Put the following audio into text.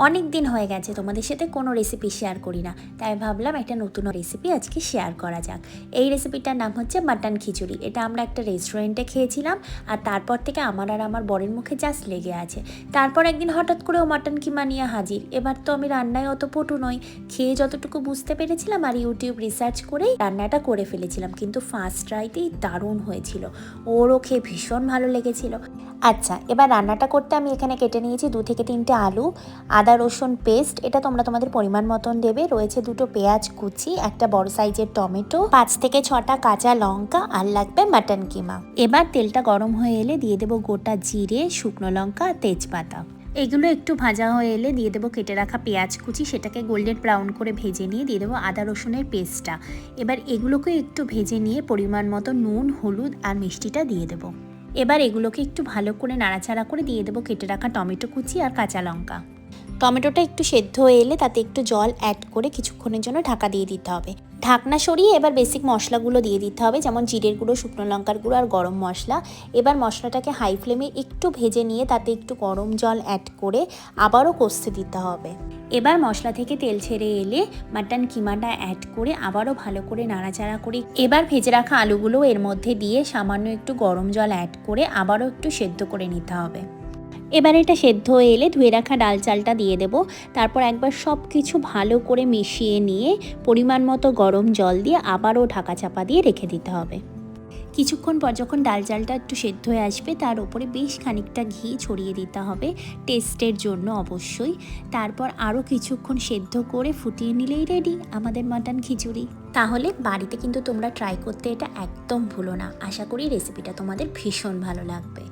অনেক দিন হয়ে গেছে তোমাদের সাথে কোনো রেসিপি শেয়ার করি না, তাই ভাবলাম একটা নতুন রেসিপি আজকে শেয়ার করা যাক। এই রেসিপিটার নাম হচ্ছে মাটন খিচুড়ি। এটা আমরা একটা রেস্টুরেন্টে খেয়েছিলাম, আর তারপর থেকে আমার আর আমার বরের মুখে জাস্ট লেগে আছে। তারপর একদিন হঠাৎ করে ও মাটন কিমা নিয়ে হাজির। এবার তো আমি রান্নায় অত পটু নই, খেয়ে যতটুকু বুঝতে পেরেছিলাম আর ইউটিউব রিসার্চ করেই রান্নাটা করে ফেলেছিলাম, কিন্তু ফার্স্ট ট্রাইতেই দারুণ হয়েছিল। ওরও খেয়ে ভীষণ ভালো লেগেছিল। আচ্ছা, এবার রান্নাটা করতে আমি এখানে কেটে নিয়েছি 2 থেকে 3টে আলু, আদা রসুন পেস্ট, এটা তোমরা তোমাদের পরিমাণ মতন দেবে। রয়েছে 2টো পেঁয়াজ কুচি, একটা বড় সাইজের টমেটো, 5 থেকে 6টা কাঁচা লঙ্কা, আর লাগবে মাটন কিমা। এবার তেলটা গরম হয়ে এলে দিয়ে দেবো গোটা জিরে, শুকনো লঙ্কা, তেজপাতা। এগুলো একটু ভাজা হয়ে এলে দিয়ে দেবো কেটে রাখা পেঁয়াজ কুচি, সেটাকে গোল্ডেন ব্রাউন করে ভেজে নিয়ে দিয়ে দেবো আদা রসুনের পেস্টটা। এবার এগুলোকে একটু ভেজে নিয়ে পরিমাণ মতো নুন, হলুদ আর মিষ্টিটা দিয়ে দেবো। এবার এগুলোকে একটু ভালো করে নাড়াচাড়া করে দিয়ে দেবো কেটে রাখা টমেটো কুচি আর কাঁচা লঙ্কা। টমেটোটা একটু সেদ্ধ হয়ে এলে তাতে একটু জল অ্যাড করে কিছুক্ষণের জন্য ঢাকা দিয়ে দিতে হবে। ঢাকনা সরিয়ে এবার বেসিক মশলাগুলো দিয়ে দিতে হবে, যেমন জিরের গুঁড়ো, শুকনো লঙ্কার গুঁড়ো আর গরম মশলা। এবার মশলাটাকে হাই ফ্লেমে একটু ভেজে নিয়ে তাতে একটু গরম জল অ্যাড করে আবারও কষতে দিতে হবে। এবার মশলা থেকে তেল ছেড়ে এলে মাটন কিমাটা অ্যাড করে আবারও ভালো করে নাড়াচাড়া করে এবার ভেজে রাখা আলুগুলো এর মধ্যে দিয়ে সামান্য একটু গরম জল অ্যাড করে আবারও একটু সেদ্ধ করে নিতে হবে। এবার এটা সেদ্ধ হয়ে এলে ধুয়ে রাখা ডাল চালটা দিয়ে দেবো। তারপর একবার সব কিছু ভালো করে মিশিয়ে নিয়ে পরিমাণ মতো গরম জল দিয়ে আবারও ঢাকা চাপা দিয়ে রেখে দিতে হবে। কিছুক্ষণ পর যখন ডাল চালটা একটু সেদ্ধ হয়ে আসবে, তার উপরে বেশ খানিকটা ঘি ছড়িয়ে দিতে হবে, টেস্টের জন্য অবশ্যই। তারপর আরও কিছুক্ষণ সেদ্ধ করে ফুটিয়ে নিলেই রেডি আমাদের মাটন খিচুড়ি। তাহলে বাড়িতে কিন্তু তোমরা ট্রাই করতে এটা একদম ভুলো না। আশা করি রেসিপিটা তোমাদের ভীষণ ভালো লাগবে।